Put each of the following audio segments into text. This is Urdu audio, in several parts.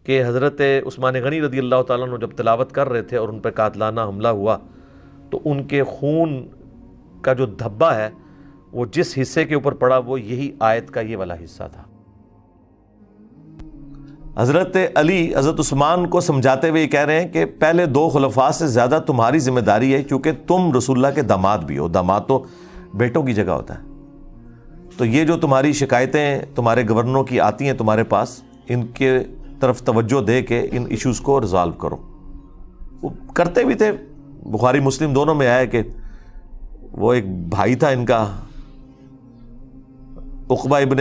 کہ حضرت عثمان غنی رضی اللہ تعالیٰ عنہ جب تلاوت کر رہے تھے اور ان پہ قاتلانہ حملہ ہوا تو ان کے خون کا جو دھبا ہے وہ جس حصے کے اوپر پڑا وہ یہی آیت کا یہ والا حصہ تھا۔ حضرت علی حضرت عثمان کو سمجھاتے ہوئے یہ کہہ رہے ہیں کہ پہلے دو خلفاء سے زیادہ تمہاری ذمہ داری ہے، کیونکہ تم رسول اللہ کے داماد بھی ہو، داماد تو بیٹوں کی جگہ ہوتا ہے، تو یہ جو تمہاری شکایتیں تمہارے گورنروں کی آتی ہیں تمہارے پاس، ان کے طرف توجہ دے کے ان ایشوز کو ریزالو کرو۔ وہ کرتے بھی تھے، بخاری مسلم دونوں میں آیا کہ وہ ایک بھائی تھا ان کا عقبہ ابن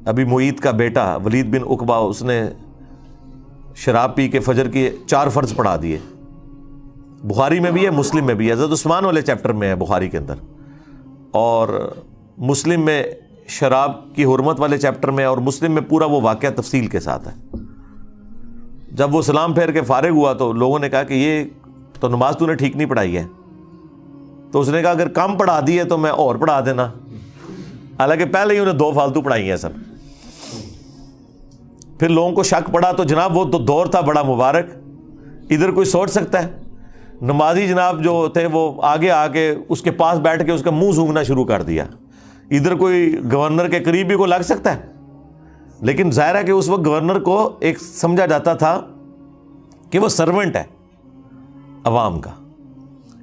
ابی معیط کا بیٹا ولید بن عقبہ، اس نے شراب پی کے فجر کی 4 فرض پڑھا دیے۔ بخاری میں بھی ہے، مسلم میں بھی ہے، حضرت عثمان والے چیپٹر میں ہے بخاری کے اندر، اور مسلم میں شراب کی حرمت والے چیپٹر میں، اور مسلم میں پورا وہ واقعہ تفصیل کے ساتھ ہے۔ جب وہ سلام پھیر کے فارغ ہوا تو لوگوں نے کہا کہ یہ تو نماز تو نے ٹھیک نہیں پڑھائی ہے، تو اس نے کہا اگر کم پڑھا دی ہے تو میں اور پڑھا دینا، حالانکہ پہلے ہی انہیں 2 فالتو پڑھائی ہیں سب۔ پھر لوگوں کو شک پڑا تو جناب وہ تو دور تھا بڑا مبارک، ادھر کوئی سوچ سکتا ہے؟ نمازی جناب جو تھے وہ آگے آ کے اس کے پاس بیٹھ کے اس کا منہ سونگھنا شروع کر دیا، ادھر کوئی گورنر کے قریب بھی کو لگ سکتا ہے؟ لیکن ظاہر ہے کہ اس وقت گورنر کو ایک سمجھا جاتا تھا کہ وہ سرونٹ ہے عوام کا۔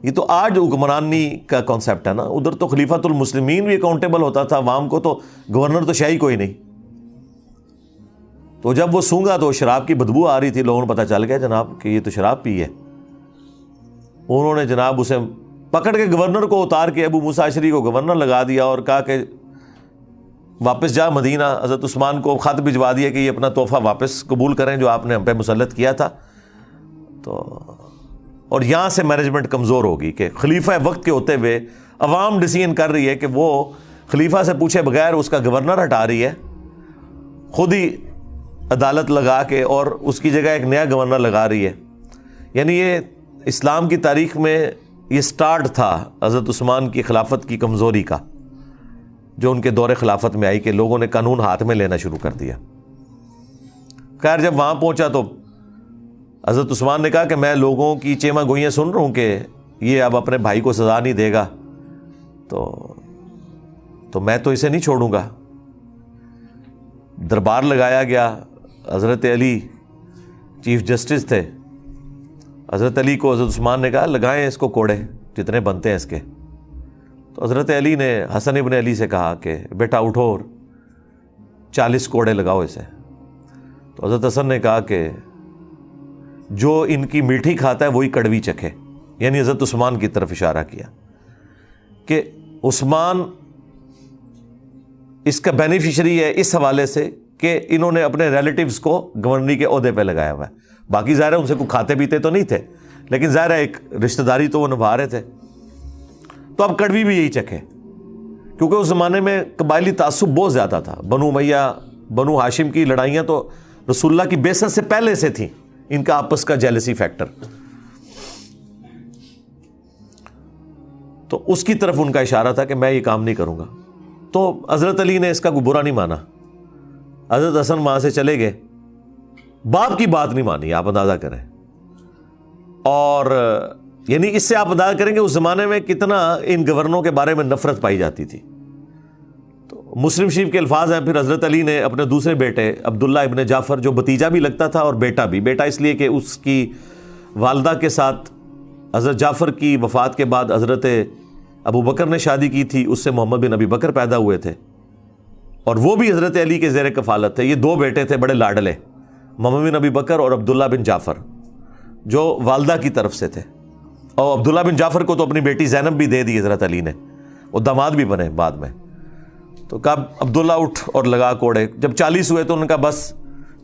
یہ تو آج حکمرانی کا کانسیپٹ ہے نا، ادھر تو خلیفۃ المسلمین بھی اکاؤنٹیبل ہوتا تھا عوام کو، تو گورنر تو شاہی کوئی نہیں۔ تو جب وہ سونگا تو شراب کی بدبو آ رہی تھی، لوگوں کو پتہ چل گیا جناب کہ یہ تو شراب پی ہے۔ انہوں نے جناب اسے پکڑ کے گورنر کو اتار کے ابو موسیٰ اشعری کو گورنر لگا دیا اور کہا کہ واپس جا مدینہ۔ حضرت عثمان کو خط بھجوا دیا کہ یہ اپنا تحفہ واپس قبول کریں جو آپ نے ہم پہ مسلط کیا تھا۔ تو اور یہاں سے مینجمنٹ کمزور ہوگی کہ خلیفہ وقت کے ہوتے ہوئے عوام ڈیسیژن کر رہی ہے کہ وہ خلیفہ سے پوچھے بغیر اس کا گورنر ہٹا رہی ہے، خود ہی عدالت لگا کے، اور اس کی جگہ ایک نیا گورنر لگا رہی ہے۔ یعنی یہ اسلام کی تاریخ میں یہ سٹارٹ تھا حضرت عثمان کی خلافت کی کمزوری کا، جو ان کے دور خلافت میں آئی کہ لوگوں نے قانون ہاتھ میں لینا شروع کر دیا۔ خیر جب وہاں پہنچا تو حضرت عثمان نے کہا کہ میں لوگوں کی چیما گوئیاں سن رہا ہوں کہ یہ اب اپنے بھائی کو سزا نہیں دے گا، تو میں تو اسے نہیں چھوڑوں گا۔ دربار لگایا گیا، حضرت علی چیف جسٹس تھے، حضرت علی کو حضرت عثمان نے کہا لگائیں اس کو کوڑے جتنے بنتے ہیں اس کے۔ تو حضرت علی نے حسن ابن علی سے کہا کہ بیٹا اٹھو اور 40 کوڑے لگاؤ اسے۔ تو حضرت حسن نے کہا کہ جو ان کی میٹھی کھاتا ہے وہی کڑوی چکھے، یعنی حضرت عثمان کی طرف اشارہ کیا کہ عثمان اس کا بینیفیشری ہے اس حوالے سے کہ انہوں نے اپنے ریلیٹیوز کو گورنری کے عہدے پہ لگایا ہوا ہے۔ باقی ظاہر ہے ان سے کوئی کھاتے پیتے تو نہیں تھے، لیکن ظاہر ہے ایک رشتہ داری تو وہ نبھا رہے تھے۔ تو اب کڑوی بھی یہی چکھے، کیونکہ اس زمانے میں قبائلی تعصب بہت زیادہ تھا۔ بنو امیہ بنو ہاشم کی لڑائیاں تو رسول اللہ کی بعثت سے پہلے سے تھیں، ان کا آپس کا جیلسی فیکٹر۔ تو اس کی طرف ان کا اشارہ تھا کہ میں یہ کام نہیں کروں گا۔ تو حضرت علی نے اس کا کوئی برا نہیں مانا، حضرت حسن وہاں سے چلے گئے، باپ کی بات نہیں مانی، آپ اندازہ کریں۔ اور یعنی اس سے آپ اندازہ کریں کہ اس زمانے میں کتنا ان گورنروں کے بارے میں نفرت پائی جاتی تھی۔ تو مسلم شریف کے الفاظ ہیں، پھر حضرت علی نے اپنے دوسرے بیٹے عبداللہ ابن جعفر، جو بھتیجا بھی لگتا تھا اور بیٹا بھی، بیٹا اس لیے کہ اس کی والدہ کے ساتھ حضرت جعفر کی وفات کے بعد حضرت ابو بکر نے شادی کی تھی، اس سے محمد بن ابی بکر پیدا ہوئے تھے، اور وہ بھی حضرت علی کے زیر کفالت تھے۔ یہ 2 بیٹے تھے بڑے لاڈلے، محمد بن ابی بکر اور عبداللہ بن جعفر، جو والدہ کی طرف سے تھے۔ اور عبداللہ بن جعفر کو تو اپنی بیٹی زینب بھی دے دی حضرت علی نے، وہ داماد بھی بنے بعد میں۔ تو کہا عبداللہ اٹھ اور لگا کوڑے۔ جب 40 ہوئے تو انہوں نے کہا بس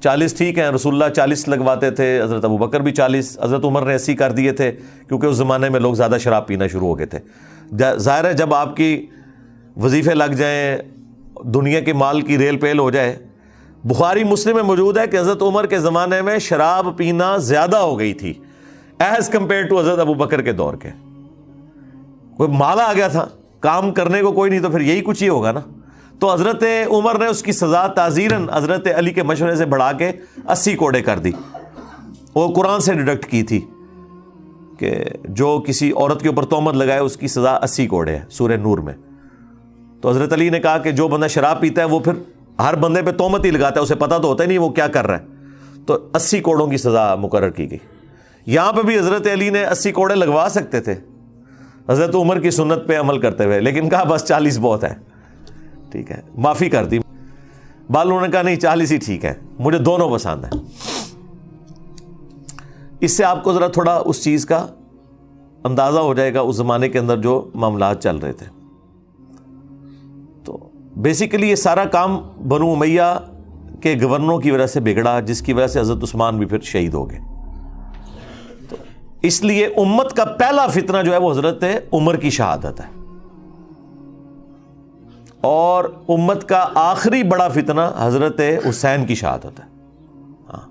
40 ٹھیک ہیں، رسول اللہ 40 لگواتے تھے، حضرت ابو بکر بھی 40، حضرت عمر نے 80 کر دیے تھے، کیونکہ اس زمانے میں لوگ زیادہ شراب پینا شروع ہو گئے تھے۔ ظاہر ہے جب آپ کی وظیفے لگ جائیں، دنیا کے مال کی ریل پیل ہو جائے۔ بخاری مسلم میں موجود ہے کہ حضرت عمر کے زمانے میں شراب پینا زیادہ ہو گئی تھی ایز کمپیئر ٹو حضرت ابو بکر کے دور کے۔ کوئی مال آ گیا تھا، کام کرنے کو کوئی نہیں، تو پھر یہی کچھ ہی ہوگا نا۔ تو حضرت عمر نے اس کی سزا تعزیراً حضرت علی کے مشورے سے بڑھا کے 80 کوڑے کر دی. وہ قرآن سے ڈیڈکٹ کی تھی کہ جو کسی عورت کے اوپر تہمت لگائے اس کی سزا 80 کوڑے ہے سورہ نور میں. تو حضرت علی نے کہا کہ جو بندہ شراب پیتا ہے وہ پھر ہر بندے پہ تہمت ہی لگاتا ہے, اسے پتہ تو ہوتا ہی نہیں وہ کیا کر رہا ہے. تو 80 کوڑوں کی سزا مقرر کی گئی. یہاں پہ بھی حضرت علی نے 80 کوڑے لگوا سکتے تھے حضرت عمر کی سنت پہ عمل کرتے ہوئے, لیکن کہا بس 40 بہت ہے, ٹھیک ہے, معافی کر دی. بالوں نے کہا نہیں 40 ہی ٹھیک ہے, مجھے دونوں پسند ہیں. اس سے آپ کو ذرا تھوڑا اس چیز کا اندازہ ہو جائے گا اس زمانے کے اندر جو معاملات چل رہے تھے. تو بیسیکلی یہ سارا کام بنو امیہ کے گورنروں کی وجہ سے بگڑا, جس کی وجہ سے حضرت عثمان بھی پھر شہید ہو گئے. تو اس لیے امت کا پہلا فتنہ جو ہے وہ حضرت عمر کی شہادت ہے, اور امت کا آخری بڑا فتنہ حضرت حسین کی شہادت ہے. ہاں,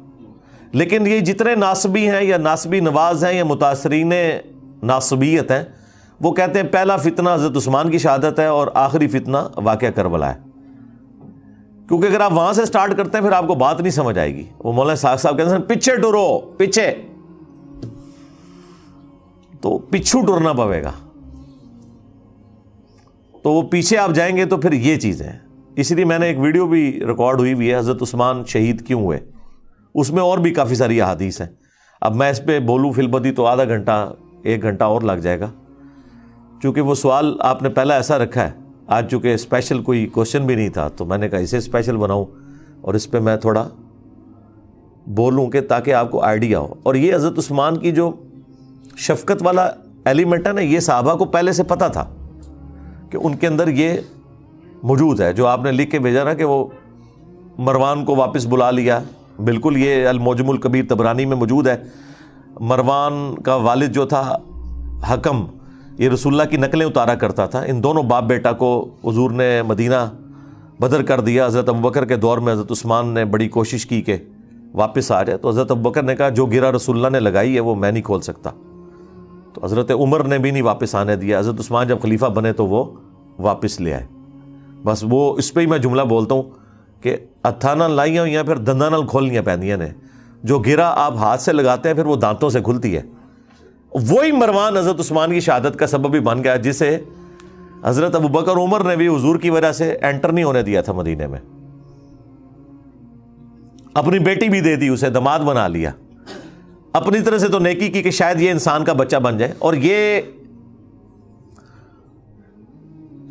لیکن یہ جتنے ناصبی ہیں یا ناصبی نواز ہیں یا متاثرین ناصبیت ہیں, وہ کہتے ہیں پہلا فتنہ حضرت عثمان کی شہادت ہے اور آخری فتنہ واقعہ کربلا ہے. کیونکہ اگر آپ وہاں سے سٹارٹ کرتے ہیں پھر آپ کو بات نہیں سمجھ آئے گی. وہ مولانا ساق صاحب کہتے ہیں پیچھے ٹرو, پیچھے, تو پچھو ٹرنا پڑے گا. تو وہ پیچھے آپ جائیں گے تو پھر یہ چیزیں ہیں. اس لیے میں نے ایک ویڈیو بھی ریکارڈ ہوئی ہوئی ہے حضرت عثمان شہید کیوں ہوئے, اس میں اور بھی کافی ساری احادیث ہیں. اب میں اس پہ بولوں فی البدی تو آدھا گھنٹہ 1 گھنٹہ اور لگ جائے گا, چونکہ وہ سوال آپ نے پہلا ایسا رکھا ہے. آج چونکہ اسپیشل کوئی کوشچن بھی نہیں تھا تو میں نے کہا اسے اسپیشل بناؤں اور اس پہ میں تھوڑا بولوں کہ تاکہ آپ کو آئیڈیا ہو. اور یہ حضرت عثمان کی جو شفقت والا ایلیمنٹ ہے نا, یہ صحابہ کو پہلے سے پتہ تھا کہ ان کے اندر یہ موجود ہے. جو آپ نے لکھ کے بھیجا نا کہ وہ مروان کو واپس بلا لیا, بالکل یہ المعجم الکبیر طبرانی میں موجود ہے. مروان کا والد جو تھا حکم, یہ رسول اللہ کی نقلیں اتارا کرتا تھا. ان دونوں باپ بیٹا کو حضور نے مدینہ بدر کر دیا. حضرت ابوبکر کے دور میں حضرت عثمان نے بڑی کوشش کی کہ واپس آ جائے, تو حضرت ابوبکر نے کہا جو گرہ رسول اللہ نے لگائی ہے وہ میں نہیں کھول سکتا. تو حضرت عمر نے بھی نہیں واپس آنے دیا. حضرت عثمان جب خلیفہ بنے تو وہ واپس لے آئے. بس وہ اس پہ ہی میں جملہ بولتا ہوں کہ ہتھاں نال لائیاں ہوئی ہیں پھر دنداں نال کھولنیاں پیندیاں نے. جو گرہ آپ ہاتھ سے لگاتے ہیں پھر وہ دانتوں سے کھلتی ہے. وہی مروان حضرت عثمان کی شہادت کا سبب بھی بن گیا, جسے حضرت ابوبکر عمر نے بھی حضور کی وجہ سے انٹر نہیں ہونے دیا تھا مدینے میں. اپنی بیٹی بھی دے دی, اسے داماد بنا لیا. اپنی طرح سے تو نیکی کی کہ شاید یہ انسان کا بچہ بن جائے. اور یہ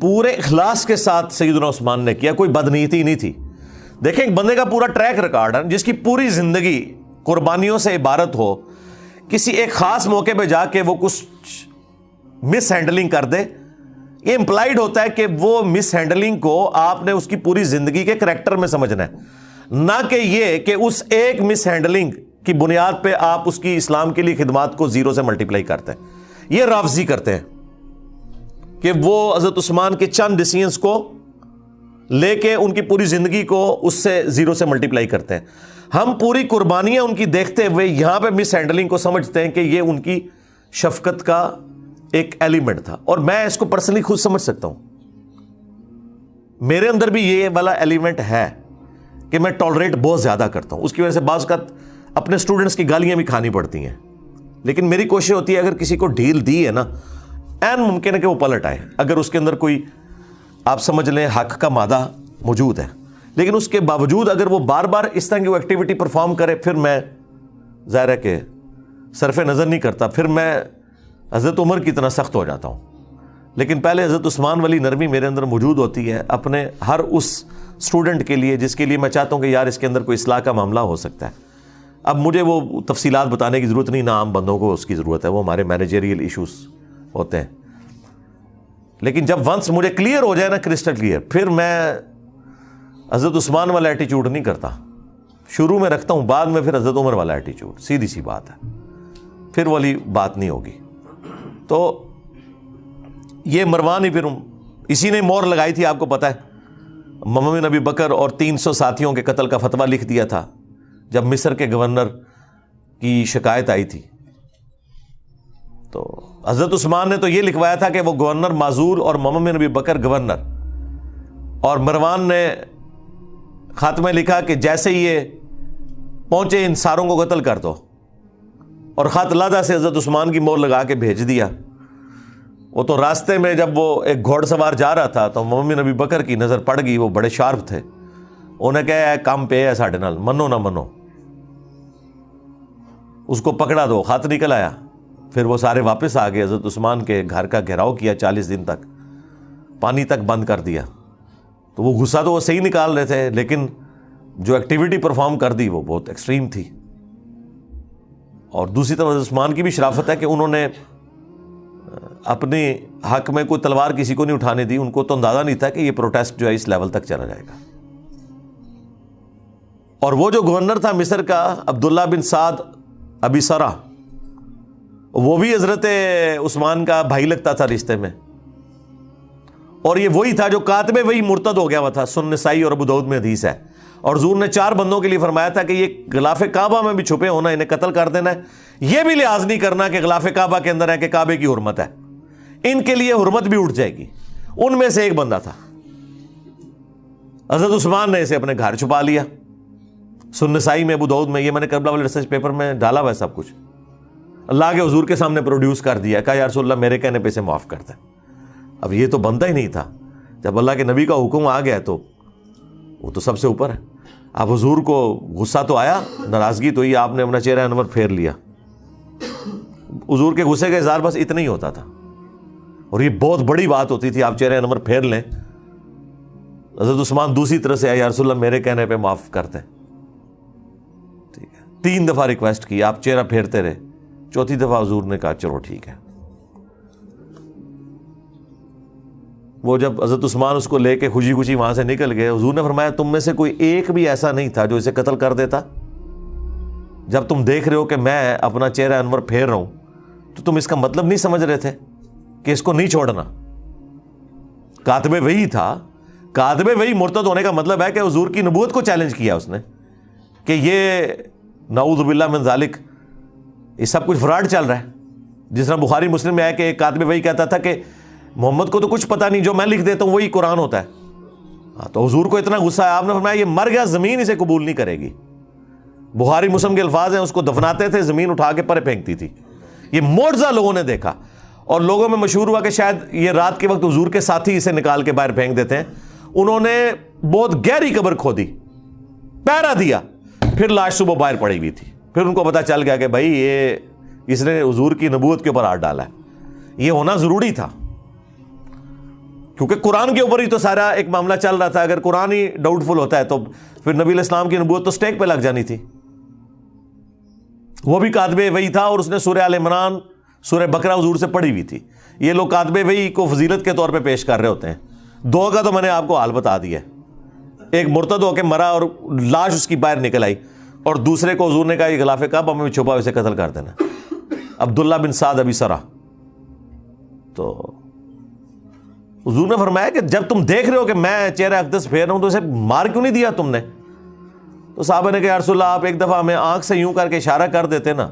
پورے اخلاص کے ساتھ سیدنا عثمان نے کیا, کوئی بدنیتی نہیں تھی. دیکھیں ایک بندے کا پورا ٹریک ریکارڈ ہے جس کی پوری زندگی قربانیوں سے عبارت ہو, کسی ایک خاص موقع پہ جا کے وہ کچھ مس ہینڈلنگ کر دے. یہ امپلائیڈ ہوتا ہے کہ وہ مس ہینڈلنگ کو آپ نے اس کی پوری زندگی کے کریکٹر میں سمجھنا ہے, نہ کہ یہ کہ اس ایک مس ہینڈلنگ کی بنیاد پہ آپ اس کی اسلام کے لیے خدمات کو 0 سے ملٹیپلائی کرتے ہیں. یہ رافضی کرتے ہیں کہ وہ حضرت عثمان کے چند ڈیسیژنز کو لے کے ان کی پوری زندگی کو اس سے 0 سے ملٹیپلائی کرتے ہیں. ہم پوری قربانیاں ان کی دیکھتے ہوئے یہاں پہ مس ہینڈلنگ کو سمجھتے ہیں کہ یہ ان کی شفقت کا ایک ایلیمنٹ تھا. اور میں اس کو پرسنلی خود سمجھ سکتا ہوں, میرے اندر بھی یہ والا ایلیمنٹ ہے کہ میں ٹالریٹ بہت زیادہ کرتا ہوں. اس کی وجہ سے بعض اوقات اپنے اسٹوڈنٹس کی گالیاں بھی کھانی پڑتی ہیں, لیکن میری کوشش ہوتی ہے اگر کسی کو ڈھیل دی ہے نا, این ممکن ہے کہ وہ پلٹ آئے اگر اس کے اندر کوئی آپ سمجھ لیں حق کا مادہ موجود ہے. لیکن اس کے باوجود اگر وہ بار بار اس طرح کی وہ ایکٹیویٹی پرفارم کرے, پھر میں ظاہر ہے کہ صرف نظر نہیں کرتا, پھر میں حضرت عمر کی طرح سخت ہو جاتا ہوں. لیکن پہلے حضرت عثمان والی نرمی میرے اندر موجود ہوتی ہے اپنے ہر اس اسٹوڈنٹ کے لیے جس کے لیے میں چاہتا ہوں کہ یار اس کے اندر کوئی اصلاح کا معاملہ ہو سکتا ہے. اب مجھے وہ تفصیلات بتانے کی ضرورت نہیں, نہ عام بندوں کو اس کی ضرورت ہے, وہ ہمارے مینیجریل ایشوز ہوتے ہیں. لیکن جب ونس مجھے کلیئر ہو جائے نا, کرسٹل کلیئر, پھر میں حضرت عثمان والا ایٹیچیوڈ نہیں کرتا. شروع میں رکھتا ہوں, بعد میں پھر حضرت عمر والا ایٹیچیوڈ. سیدھی سی بات ہے, پھر والی بات نہیں ہوگی. تو یہ مروان ہی پھر اسی نے مور لگائی تھی, آپ کو پتہ ہے. محمد بن ابی بکر اور 300 ساتھیوں کے قتل کا فتویٰ لکھ دیا تھا جب مصر کے گورنر کی شکایت آئی تھی. تو حضرت عثمان نے تو یہ لکھوایا تھا کہ وہ گورنر معزول اور محمد بن ابی بکر گورنر, اور مروان نے خط میں لکھا کہ جیسے ہی یہ پہنچے ان ساروں کو قتل کر دو، اور خط لادہ سے حضرت عثمان کی مہر لگا کے بھیج دیا۔ وہ تو راستے میں جب وہ ایک گھوڑ سوار جا رہا تھا تو مومن ابی بکر کی نظر پڑ گئی، وہ بڑے شارپ تھے، انہیں کہا کام پہ ہے ساڈے نال، منو نہ منو، اس کو پکڑا دو۔ خط نکل آیا، پھر وہ سارے واپس آ گئے، حضرت عثمان کے گھر کا گھیراؤ کیا 40 دن تک، پانی تک بند کر دیا۔ تو وہ غصہ تو وہ صحیح نکال رہے تھے، لیکن جو ایکٹیویٹی پرفارم کر دی وہ بہت ایکسٹریم تھی۔ اور دوسری طرف حضرت عثمان کی بھی شرافت ہے کہ انہوں نے اپنے حق میں کوئی تلوار کسی کو نہیں اٹھانے دی، ان کو تو اندازہ نہیں تھا کہ یہ پروٹیسٹ جو ہے اس لیول تک چلا جائے گا۔ اور وہ جو گورنر تھا مصر کا عبداللہ بن سعد ابی سرا، وہ بھی حضرت عثمان کا بھائی لگتا تھا رشتے میں، اور یہ وہی تھا جو کاتب وہی مرتد ہو گیا ہوا تھا، سنن نسائی اور ابو داؤد میں حدیث ہے۔ اور حضور نے 4 بندوں کے لیے فرمایا تھا کہ یہ غلاف کعبہ میں بھی چھپے ہونا، انہیں قتل کر دینا ہے، یہ بھی لحاظ نہیں کرنا کہ غلاف کعبہ کے اندر ہے کہ کعبے کی حرمت ہے، ان کے لیے حرمت بھی اٹھ جائے گی۔ ان میں سے ایک بندہ تھا، حضرت عثمان نے اسے اپنے گھر چھپا لیا۔ سنن نسائی میں ابو داؤد میں، یہ میں نے کربلا والے ریسرچ پیپر میں ڈالا ہوا ہے سب کچھ، اللہ کے حضور کے سامنے پروڈیوس کر دیا، کہا یا رسول اللہ میرے کہنے پہ اسے معاف کر دیں۔ اب یہ تو بنتا ہی نہیں تھا، جب اللہ کے نبی کا حکم آ گیا تو وہ تو سب سے اوپر ہے۔ اب حضور کو غصہ تو آیا، ناراضگی تو ہی، آپ نے اپنا چہرہ انور پھیر لیا۔ حضور کے غصے کا اظہار بس اتنا ہی ہوتا تھا، اور یہ بہت بڑی بات ہوتی تھی، آپ چہرہ انور پھیر لیں۔ حضرت عثمان دوسری طرح سے یا رسول اللہ میرے کہنے پہ معاف کر دیں، ٹھیک ہے، 3 دفعہ ریکویسٹ کی، آپ چہرہ پھیرتے رہے، چوتھی دفعہ حضور نے کہا چلو ٹھیک ہے۔ وہ جب حضرت عثمان اس کو لے کے خوشی خوشی وہاں سے نکل گئے، حضور نے فرمایا تم میں سے کوئی ایک بھی ایسا نہیں تھا جو اسے قتل کر دیتا؟ جب تم دیکھ رہے ہو کہ میں اپنا چہرہ انور پھیر رہا ہوں تو تم اس کا مطلب نہیں سمجھ رہے تھے کہ اس کو نہیں چھوڑنا؟ کاتب وحی تھا، کاتب وحی مرتد ہونے کا مطلب ہے کہ حضور کی نبوت کو چیلنج کیا اس نے کہ یہ نعوذ باللہ من ذالک، یہ سب کچھ فراڈ چل رہا ہے۔ جس طرح بخاری مسلم میں ہے کہ ایک کاتب وحی کہتا تھا کہ محمد کو تو کچھ پتہ نہیں، جو میں لکھ دیتا ہوں وہی قرآن ہوتا ہے۔ ہاں، تو حضور کو اتنا غصہ ہے، آپ نے فرمایا یہ مر گیا، زمین اسے قبول نہیں کرے گی۔ بخاری مسلم کے الفاظ ہیں، اس کو دفناتے تھے، زمین اٹھا کے پرے پھینکتی تھی۔ یہ معجزہ لوگوں نے دیکھا، اور لوگوں میں مشہور ہوا کہ شاید یہ رات کے وقت حضور کے ساتھی اسے نکال کے باہر پھینک دیتے ہیں۔ انہوں نے بہت گہری قبر کھودی، پہرا دیا، پھر لاش صبح باہر پڑی ہوئی تھی۔ پھر ان کو پتہ چل گیا کہ بھائی یہ اس نے حضور کی نبوت کے اوپر ہاتھ ڈالا ہے، یہ ہونا ضروری تھا، کیونکہ قرآن کے اوپر ہی تو سارا ایک معاملہ چل رہا تھا۔ اگر قرآن ہی ڈاؤٹ فل ہوتا ہے تو پھر نبی علیہ السلام کی نبوت تو سٹیک پہ لگ جانی تھی۔ وہ بھی کاتب وحی تھا، اور اس نے سورہ آل عمران، سورہ بقرہ حضور سے پڑھی ہوئی تھی۔ یہ لوگ کاتب وحی کو فضیلت کے طور پہ پیش کر رہے ہوتے ہیں۔ 2 کا تو میں نے آپ کو حال بتا دیا ہے، ایک مرتد ہو کے مرا اور لاش اس کی باہر نکل آئی، اور دوسرے کو حضور نے کہا یہ غلاف کعبہ میں چھپا اسے قتل کر دینا، عبداللہ بن سعد ابی سرا۔ تو حضور نے فرمایا کہ جب تم دیکھ رہے ہو کہ میں چہرہ اقدس پھیر رہا ہوں تو اسے مار کیوں نہیں دیا تم نے؟ تو صحابہ نے کہا یا رسول اللہ آپ ایک دفعہ ہمیں آنکھ سے یوں کر کے اشارہ کر دیتے نا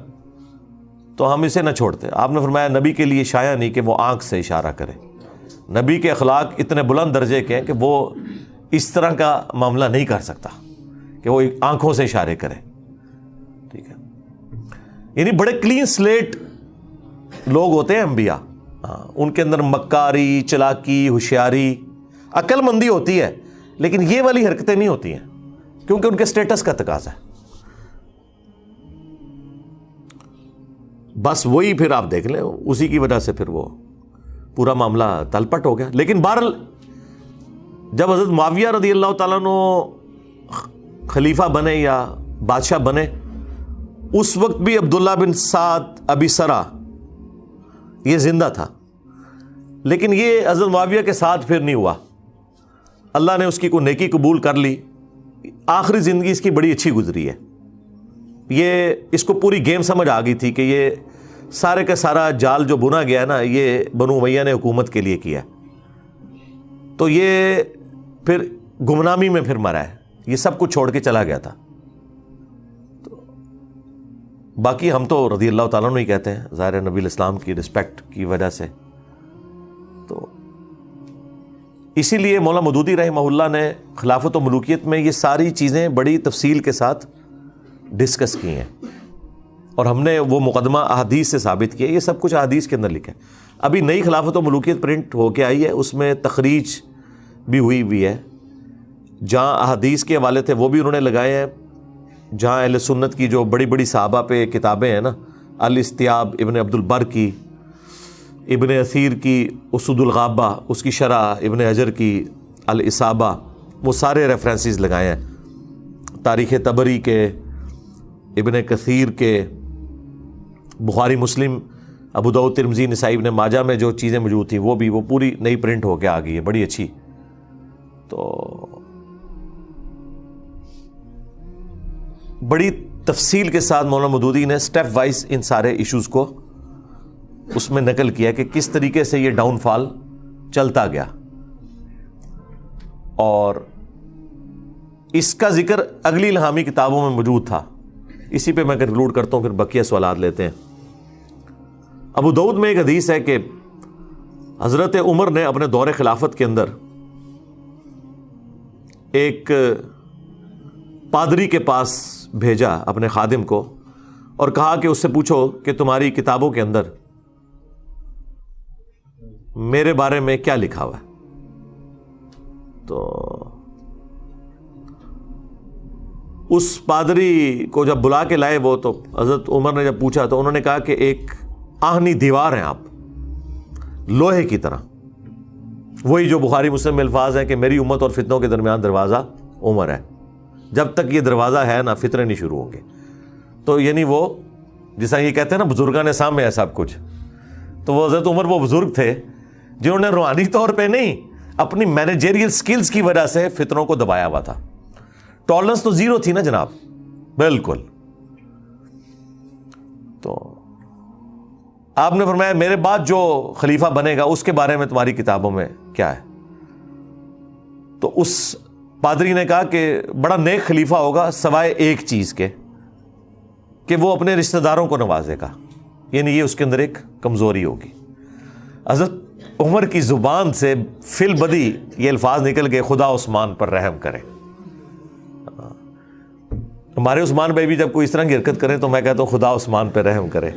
تو ہم اسے نہ چھوڑتے۔ آپ نے فرمایا نبی کے لیے شایع نہیں کہ وہ آنکھ سے اشارہ کرے، نبی کے اخلاق اتنے بلند درجے کے ہیں کہ وہ اس طرح کا معاملہ نہیں کر سکتا کہ وہ آنکھوں سے اشارے کرے، ٹھیک ہے۔ یعنی بڑے کلین سلیٹ لوگ ہوتے ہیں انبیاء، ان کے اندر مکاری، چلاکی، ہوشیاری، عقل مندی ہوتی ہے، لیکن یہ والی حرکتیں نہیں ہوتی ہیں کیونکہ ان کے سٹیٹس کا تقاضا ہے۔ بس وہی پھر آپ دیکھ لیں، اسی کی وجہ سے پھر وہ پورا معاملہ تلپٹ ہو گیا۔ لیکن بہرحال جب حضرت معاویہ رضی اللہ تعالیٰ عنہ خلیفہ بنے یا بادشاہ بنے، اس وقت بھی عبداللہ بن سعد ابی سرا یہ زندہ تھا، لیکن یہ حضرت معاویہ کے ساتھ پھر نہیں ہوا۔ اللہ نے اس کی کوئی نیکی قبول کر لی، آخری زندگی اس کی بڑی اچھی گزری ہے۔ یہ اس کو پوری گیم سمجھ آ گئی تھی کہ یہ سارے کا سارا جال جو بنا گیا ہے نا، یہ بنو امیہ نے حکومت کے لیے کیا، تو یہ پھر گمنامی میں پھر مرا ہے، یہ سب کچھ چھوڑ کے چلا گیا تھا۔ تو باقی ہم تو رضی اللہ تعالیٰ عنہ ہی کہتے ہیں، ظاہر نبی الاسلام کی رسپیکٹ کی وجہ سے۔ تو اسی لیے مولانا مودودی رحمہ اللہ نے خلافت و ملوکیت میں یہ ساری چیزیں بڑی تفصیل کے ساتھ ڈسکس کی ہیں، اور ہم نے وہ مقدمہ احادیث سے ثابت کیا. یہ سب کچھ احادیث کے اندر لکھا ہے. ابھی نئی خلافت و ملوکیت پرنٹ ہو کے آئی ہے، اس میں تخریج بھی ہوئی ہے. جہاں احادیث کے حوالے تھے وہ بھی انہوں نے لگائے ہیں. جہاں اہل سنت کی جو بڑی بڑی صحابہ پہ کتابیں ہیں نا، الاستیاب ابن عبد البر کی، ابن اثیر کی اسود الغابہ، اس کی شرح ابن حجر کی الاصابہ، وہ سارے ریفرنسز لگائے ہیں. تاریخ طبری کے، ابن کثیر کے، بخاری مسلم، ابو داؤد ترمذی نسائی ابن ماجہ میں جو چیزیں موجود تھیں وہ پوری نئی پرنٹ ہو کے آ گئی ہے، بڑی اچھی. تو بڑی تفصیل کے ساتھ مولانا مودودی نے سٹیپ وائز ان سارے ایشوز کو اس میں نقل کیا کہ کس طریقے سے یہ ڈاؤن فال چلتا گیا. اور اس کا ذکر اگلی الہامی کتابوں میں موجود تھا. اسی پہ میں کنکلوڈ کرتا ہوں، پھر بقیہ سوالات لیتے ہیں. ابو داؤد میں ایک حدیث ہے کہ حضرت عمر نے اپنے دور خلافت کے اندر ایک پادری کے پاس بھیجا اپنے خادم کو اور کہا کہ اس سے پوچھو کہ تمہاری کتابوں کے اندر میرے بارے میں کیا لکھا ہوا ہے. تو اس پادری کو جب بلا کے لائے وہ، تو حضرت عمر نے جب پوچھا تو انہوں نے کہا کہ ایک آہنی دیوار ہیں آپ، لوہے کی طرح. وہی جو بخاری مسلم میں الفاظ ہیں کہ میری امت اور فتنوں کے درمیان دروازہ عمر ہے، جب تک یہ دروازہ ہے نا فتنے نہیں شروع ہوں گے. تو یعنی وہ جیسا یہ کہتے ہیں نا بزرگان سامنے ہے سب کچھ، تو وہ حضرت عمر وہ بزرگ تھے جنہوں نے روحانی طور پہ نہیں، اپنی مینیجریل سکلز کی وجہ سے فتنوں کو دبایا ہوا تھا. ٹالرنس تو زیرو تھی نا جناب، بالکل. تو آپ نے فرمایا میرے بعد جو خلیفہ بنے گا اس کے بارے میں تمہاری کتابوں میں کیا ہے. تو اس پادری نے کہا کہ بڑا نیک خلیفہ ہوگا سوائے ایک چیز کے کہ وہ اپنے رشتہ داروں کو نوازے گا، یعنی یہ اس کے اندر ایک کمزوری ہوگی. حضرت عمر کی زبان سے فی البدی یہ الفاظ نکل گئے، خدا عثمان پر رحم کرے. ہمارے عثمان بھائی بھی جب کوئی اس طرح کی حرکت کرے تو میں کہتا ہوں خدا عثمان پہ رحم کرے.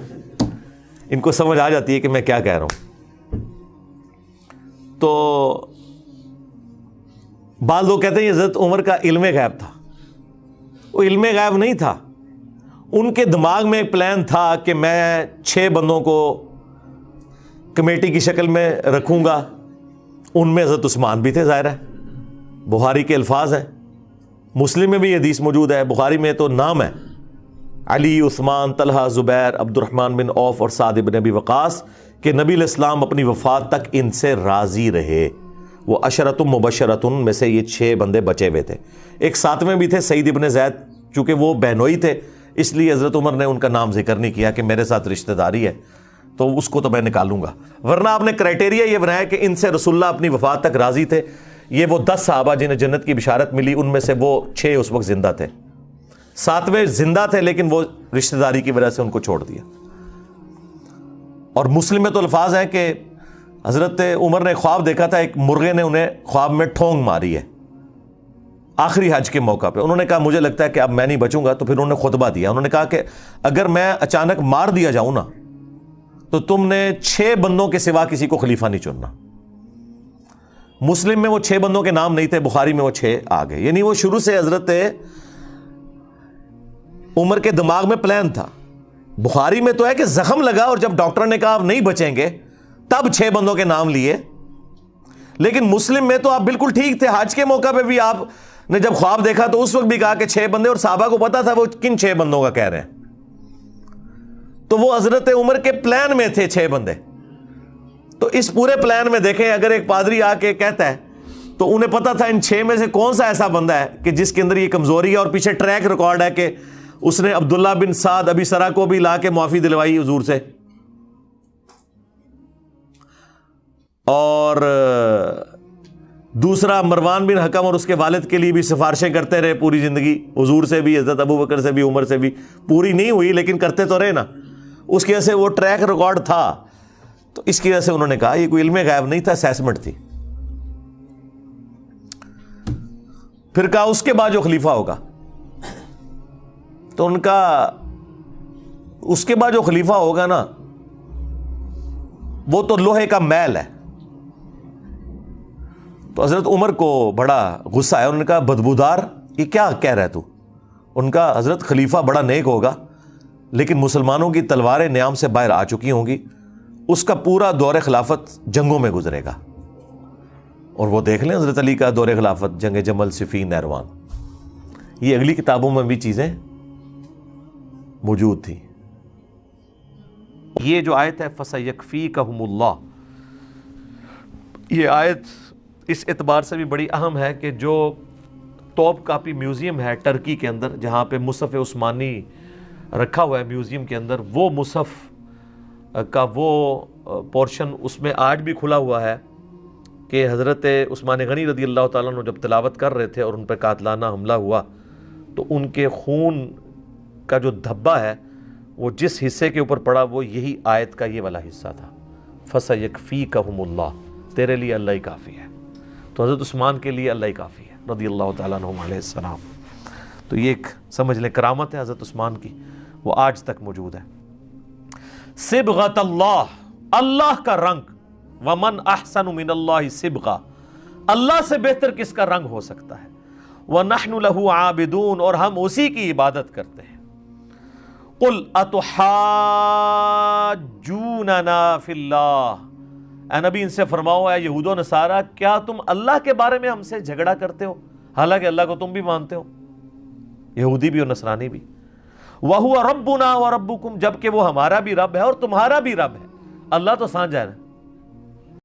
ان کو سمجھ آ جاتی ہے کہ میں کیا کہہ رہا ہوں. تو بعض لوگ کہتے ہیں یہ حضرت عمر کا علم غیب تھا. وہ علم غیب نہیں تھا، ان کے دماغ میں ایک پلان تھا کہ میں 6 بندوں کو کمیٹی کی شکل میں رکھوں گا. ان میں حضرت عثمان بھی تھے، ظاہر ہے، بخاری کے الفاظ ہیں، مسلم میں بھی یہ حدیث موجود ہے. بخاری میں تو نام ہے علی، عثمان، طلحہ، زبیر، عبد الرحمن بن عوف اور سعد بن ابی وقاص کہ نبی علیہ السلام اپنی وفات تک ان سے راضی رہے. وہ عشرۃ مبشرۃ میں سے یہ 6 بندے بچے ہوئے تھے. ایک 7ویں بھی تھے سعید ابن زید، چونکہ وہ بہنوئی تھے اس لیے حضرت عمر نے ان کا نام ذکر نہیں کیا کہ میرے ساتھ رشتہ داری ہے تو اس کو تو میں نکالوں گا. ورنہ آپ نے کرائٹیریا یہ بنایا کہ ان سے رسول اللہ اپنی وفات تک راضی تھے. یہ وہ 10 صحابہ جنہیں جنت کی بشارت ملی، ان میں سے وہ 6 اس وقت زندہ تھے، 7ویں زندہ تھے لیکن وہ رشتہ داری کی وجہ سے ان کو چھوڑ دیا. اور مسلم میں تو الفاظ ہیں کہ حضرت عمر نے خواب دیکھا تھا، ایک مرغے نے انہیں خواب میں ٹھونگ ماری ہے آخری حج کے موقع پہ. انہوں نے کہا مجھے لگتا ہے کہ اب میں نہیں بچوں گا. تو پھر انہوں نے خطبہ دیا، انہوں نے کہا کہ اگر میں اچانک مار دیا جاؤں نا تو تم نے 6 بندوں کے سوا کسی کو خلیفہ نہیں چننا. مسلم میں وہ 6 بندوں کے نام نہیں تھے، بخاری میں وہ 6 آ گئے. یعنی وہ شروع سے حضرت عمر کے دماغ میں پلان تھا. بخاری میں تو ہے کہ زخم لگا اور جب ڈاکٹر نے کہا آپ نہیں بچیں گے تب 6 بندوں کے نام لیے. لیکن مسلم میں تو آپ بالکل ٹھیک تھے، حج کے موقع پہ بھی آپ نے جب خواب دیکھا تو اس وقت بھی کہا کہ 6 بندے، اور صحابہ کو پتا تھا وہ کن 6 بندوں کا کہہ رہے ہیں. تو وہ حضرت عمر کے پلان میں تھے 6 بندے. تو اس پورے پلان میں دیکھیں اگر ایک پادری آ کے کہتا ہے تو انہیں پتا تھا ان 6 میں سے کون سا ایسا بندہ ہے کہ جس کے اندر یہ کمزوری ہے. اور پیچھے ٹریک ریکارڈ ہے کہ اس نے عبداللہ بن سعد ابی سرا کو بھی لا کے معافی دلوائی حضور سے، اور دوسرا مروان بن حکم اور اس کے والد کے لیے بھی سفارشیں کرتے رہے پوری زندگی، حضور سے بھی، حضرت ابو بکر سے بھی، عمر سے بھی. پوری نہیں ہوئی لیکن کرتے تو رہے نا. اس کی وجہ سے وہ ٹریک ریکارڈ تھا. تو اس کی وجہ سے انہوں نے کہا یہ کوئی علم غیب نہیں تھا، اسیسمنٹ تھی. پھر کہا اس کے بعد جو خلیفہ ہوگا، تو ان کا اس کے بعد جو خلیفہ ہوگا نا وہ تو لوہے کا میل ہے. تو حضرت عمر کو بڑا غصہ آیا. انہوں نے کہا بدبودار، یہ کیا کہہ رہا ہے تو؟ ان کا حضرت خلیفہ بڑا نیک ہوگا لیکن مسلمانوں کی تلواریں نیام سے باہر آ چکی ہوں گی، اس کا پورا دور خلافت جنگوں میں گزرے گا. اور وہ دیکھ لیں حضرت علی کا دور خلافت، جنگ جمل، صفین، نیروان، یہ اگلی کتابوں میں بھی چیزیں موجود تھیں. یہ جو آیت ہے فَسَيَكْفِيكَهُمُ اللَّهُ، یہ آیت اس اعتبار سے بھی بڑی اہم ہے کہ جو توپ کاپی میوزیم ہے ٹرکی کے اندر، جہاں پہ مصحف عثمانی رکھا ہوا ہے میوزیم کے اندر، وہ مصحف کا وہ پورشن اس میں آج بھی کھلا ہوا ہے کہ حضرت عثمان غنی رضی اللہ تعالیٰ عنہ جب تلاوت کر رہے تھے اور ان پہ قاتلانہ حملہ ہوا تو ان کے خون کا جو دھبا ہے وہ جس حصے کے اوپر پڑا وہ یہی آیت کا یہ والا حصہ تھا، فَسَيَكْفِيكَهُمُ اللَّهُ، تیرے لیے اللہ ہی کافی ہے. تو حضرت عثمان کے لیے اللہ ہی کافی ہے رضی اللہ تعالیٰ عنہ علیہ السلام. تو یہ ایک سمجھ لیں کرامت ہے حضرت عثمان کی، وہ آج تک موجود ہے. صبغۃ اللہ، اللہ کا رنگ، ومن احسن من اللہ صبغہ، اللہ سے بہتر کس کا رنگ ہو سکتا ہے. وَنَحْنُ لَهُ عَابِدُونَ، اور ہم اسی کی عبادت کرتے ہیں. قُلْ أَتُحَاجُّونَنَا فِي اللَّهِ، اے نبی ان سے فرماؤ اے یہود و نصارہ، کیا تم اللہ کے بارے میں ہم سے جھگڑا کرتے ہو حالانکہ اللہ کو تم بھی مانتے ہو، یہودی بھی اور نصرانی بھی. وَهُوَ رَبُّنَا وَرَبُّكُمْ، جبکہ وہ ہمارا بھی رب ہے اور تمہارا بھی رب ہے. اللہ تو سانجھا ہے نا.